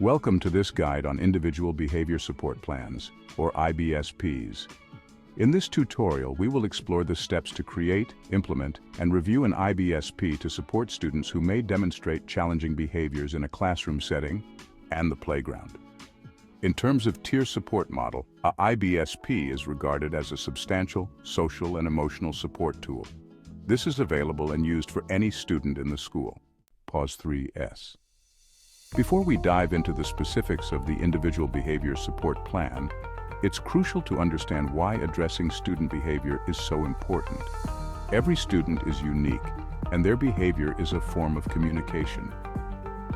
Welcome to this guide on Individual Behavior Support Plans, or IBSPs. In this tutorial, we will explore the steps to create, implement, and review an IBSP to support students who may demonstrate challenging behaviors in a classroom setting and the playground. In terms of tier support model, a IBSP is regarded as a substantial social and emotional support tool. This is available and used for any student in the school. Pause 3S. Before we dive into the specifics of the Individual Behavior Support Plan, it's crucial to understand why addressing student behavior is so important. Every student is unique, and their behavior is a form of communication.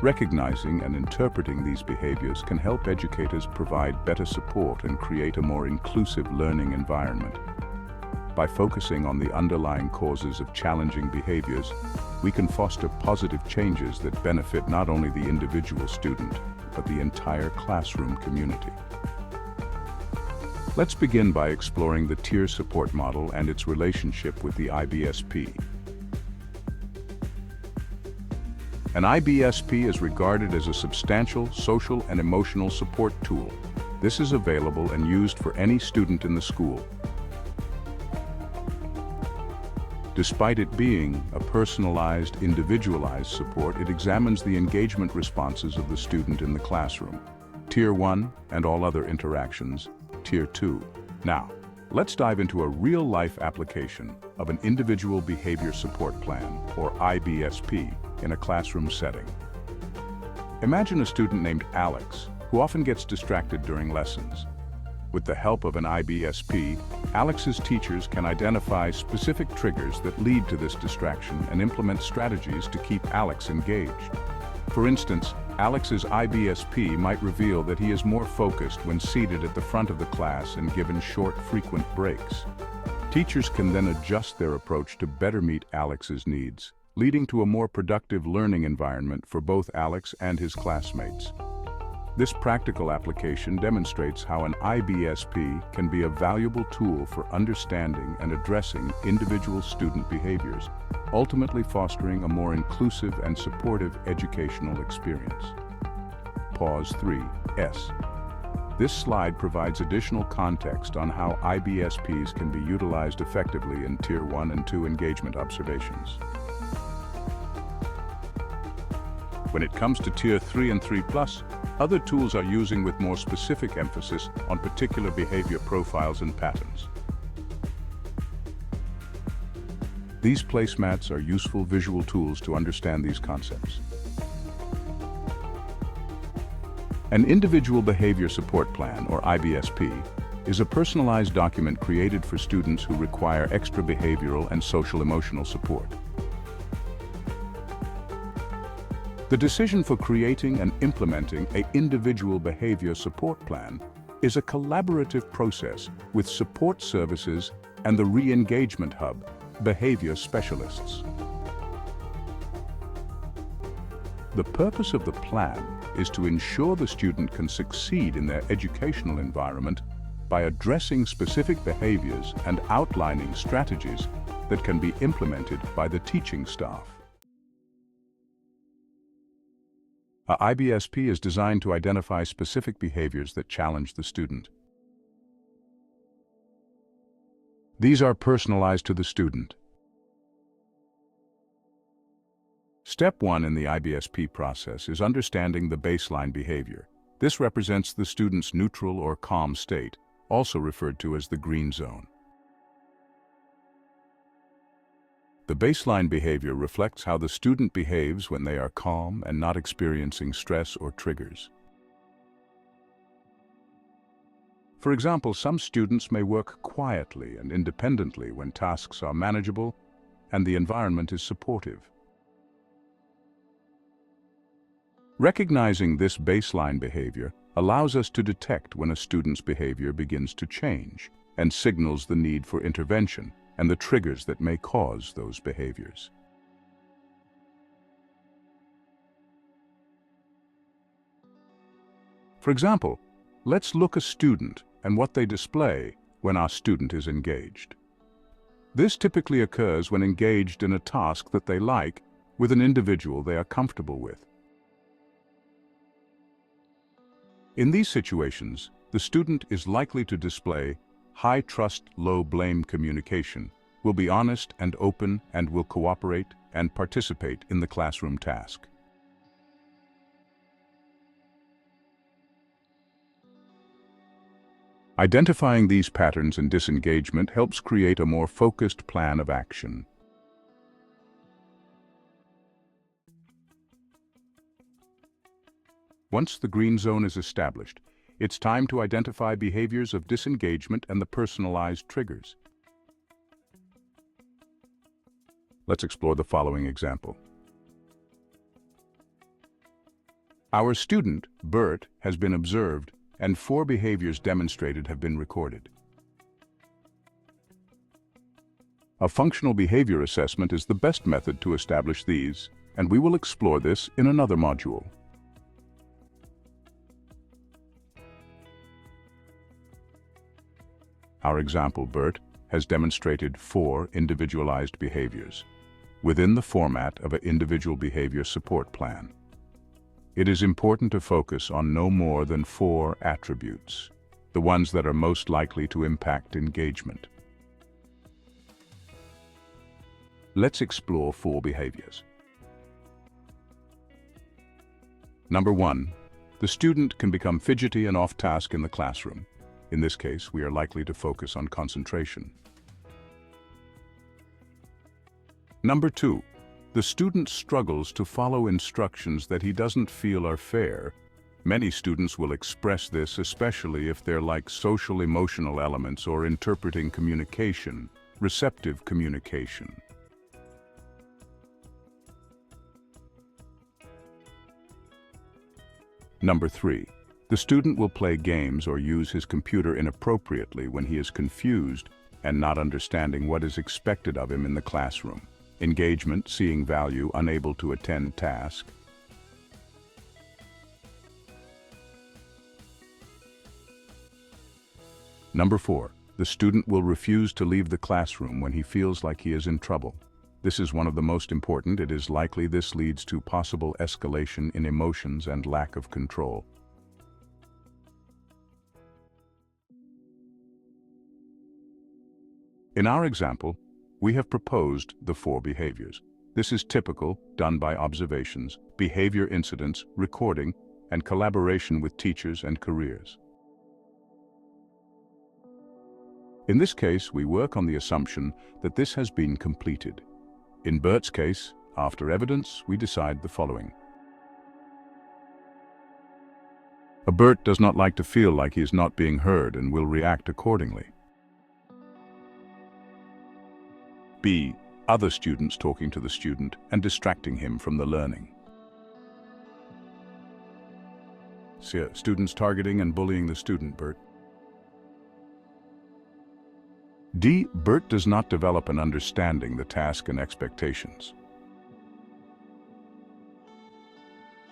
Recognizing and interpreting these behaviors can help educators provide better support and create a more inclusive learning environment. By focusing on the underlying causes of challenging behaviors, we can foster positive changes that benefit not only the individual student, but the entire classroom community. Let's begin by exploring the tier support model and its relationship with the IBSP. An IBSP is regarded as a substantial social and emotional support tool. This is available and used for any student in the school. Despite it being a personalized, individualized support, it examines the engagement responses of the student in the classroom. Tier 1 and all other interactions. Tier 2. Now, let's dive into a real-life application of an Individual Behavior Support Plan, or IBSP, in a classroom setting. Imagine a student named Alex, who often gets distracted during lessons. With the help of an IBSP, Alex's teachers can identify specific triggers that lead to this distraction and implement strategies to keep Alex engaged. For instance, Alex's IBSP might reveal that he is more focused when seated at the front of the class and given short, frequent breaks. Teachers can then adjust their approach to better meet Alex's needs, leading to a more productive learning environment for both Alex and his classmates. This practical application demonstrates how an IBSP can be a valuable tool for understanding and addressing individual student behaviors, ultimately fostering a more inclusive and supportive educational experience. Pause 3S. This slide provides additional context on how IBSPs can be utilized effectively in Tier 1 and 2 engagement observations. When it comes to Tier 3 and 3+, other tools are using with more specific emphasis on particular behavior profiles and patterns. These placemats are useful visual tools to understand these concepts. An Individual Behavior Support Plan, or IBSP, is a personalized document created for students who require extra behavioral and social-emotional support. The decision for creating and implementing an Individual Behavior Support Plan is a collaborative process with support services and the Re-Engagement Hub, behavior specialists. The purpose of the plan is to ensure the student can succeed in their educational environment by addressing specific behaviors and outlining strategies that can be implemented by the teaching staff. A IBSP is designed to identify specific behaviors that challenge the student. These are personalized to the student. Step 1 in the IBSP process is understanding the baseline behavior. This represents the student's neutral or calm state, also referred to as the green zone. The baseline behavior reflects how the student behaves when they are calm and not experiencing stress or triggers. For example, some students may work quietly and independently when tasks are manageable and the environment is supportive. Recognizing this baseline behavior allows us to detect when a student's behavior begins to change and signals the need for intervention and the triggers that may cause those behaviors. For example, let's look at a student and what they display when our student is engaged. This typically occurs when engaged in a task that they like with an individual they are comfortable with. In these situations, the student is likely to display high trust, low blame communication, will be honest and open, and will cooperate and participate in the classroom task. Identifying these patterns in disengagement helps create a more focused plan of action. Once the green zone is established, it's time to identify behaviors of disengagement and the personalized triggers. Let's explore the following example. Our student, Bert, has been observed, and 4 behaviors demonstrated have been recorded. A functional behavior assessment is the best method to establish these, and we will explore this in another module. Our example, Bert, has demonstrated 4 individualized behaviors within the format of an individual behavior support plan. It is important to focus on no more than 4 attributes, the ones that are most likely to impact engagement. Let's explore 4 behaviors. Number 1, the student can become fidgety and off task in the classroom. In this case, we are likely to focus on concentration. Number 2, the student struggles to follow instructions that he doesn't feel are fair. Many students will express this, especially if they're like social emotional elements or interpreting communication, receptive communication. Number 3, the student will play games or use his computer inappropriately when he is confused and not understanding what is expected of him in the classroom. Engagement, seeing value, unable to attend task. Number 4, the student will refuse to leave the classroom when he feels like he is in trouble. This is one of the most important. It is likely this leads to possible escalation in emotions and lack of control. In our example, we have proposed the 4 behaviors. This is typical, done by observations, behavior incidents, recording, and collaboration with teachers and careers. In this case, we work on the assumption that this has been completed. In Bert's case, after evidence, we decide the following. Bert does not like to feel like he is not being heard and will react accordingly. B. Other students talking to the student and distracting him from the learning. C. Students targeting and bullying the student, Bert. D. Bert does not develop an understanding the task and expectations.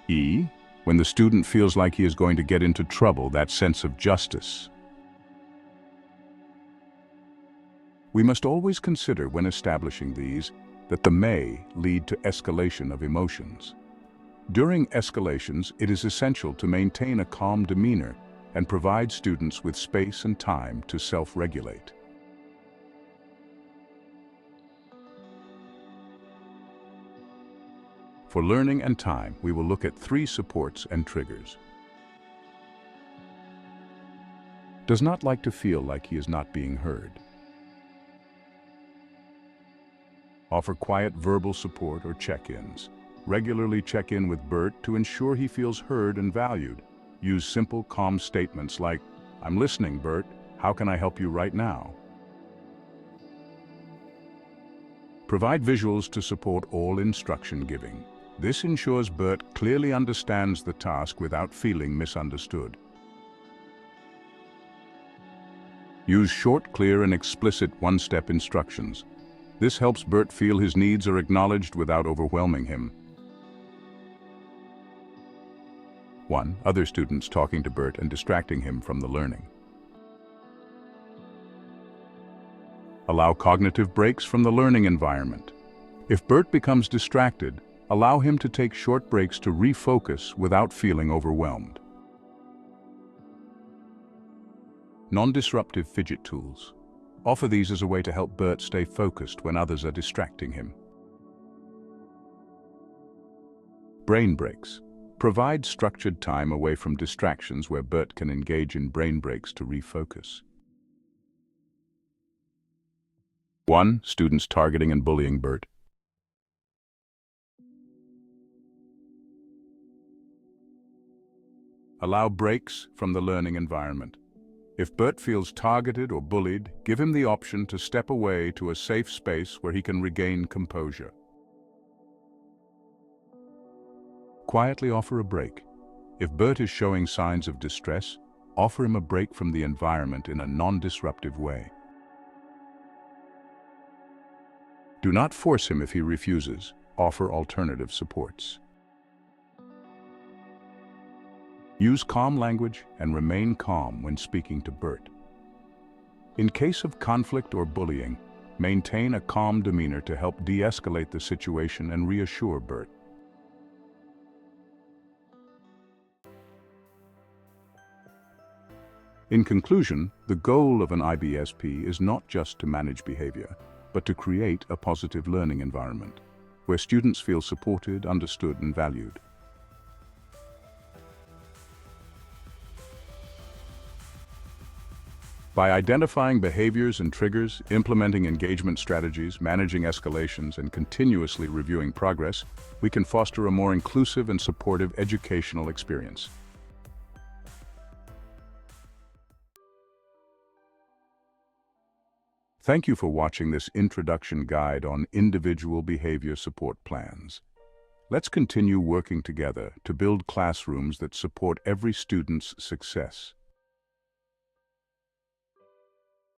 E. When the student feels like he is going to get into trouble, that sense of justice. We must always consider when establishing these that they may lead to escalation of emotions. During escalations, it is essential to maintain a calm demeanor and provide students with space and time to self-regulate. For learning and time, we will look at 3 supports and triggers. Does not like to feel like he is not being heard. Offer quiet verbal support or check-ins. Regularly check in with Bert to ensure he feels heard and valued. Use simple, calm statements like, "I'm listening, Bert. How can I help you right now?" Provide visuals to support all instruction giving. This ensures Bert clearly understands the task without feeling misunderstood. Use short, clear, and explicit one-step instructions. This helps Bert feel his needs are acknowledged without overwhelming him. 1. Other students talking to Bert and distracting him from the learning. Allow cognitive breaks from the learning environment. If Bert becomes distracted, allow him to take short breaks to refocus without feeling overwhelmed. Non-disruptive fidget tools. Offer these as a way to help Bert stay focused when others are distracting him. Brain breaks. Provide structured time away from distractions where Bert can engage in brain breaks to refocus. 1. Students targeting and bullying Bert. Allow breaks from the learning environment. If Bert feels targeted or bullied, give him the option to step away to a safe space where he can regain composure. Quietly offer a break. If Bert is showing signs of distress, offer him a break from the environment in a non-disruptive way. Do not force him if he refuses. Offer alternative supports. Use calm language and remain calm when speaking to Bert. In case of conflict or bullying, maintain a calm demeanor to help de-escalate the situation and reassure Bert. In conclusion, the goal of an IBSP is not just to manage behavior, but to create a positive learning environment, where students feel supported, understood, and valued. By identifying behaviors and triggers, implementing engagement strategies, managing escalations, and continuously reviewing progress, we can foster a more inclusive and supportive educational experience. Thank you for watching this introduction guide on individual behavior support plans. Let's continue working together to build classrooms that support every student's success.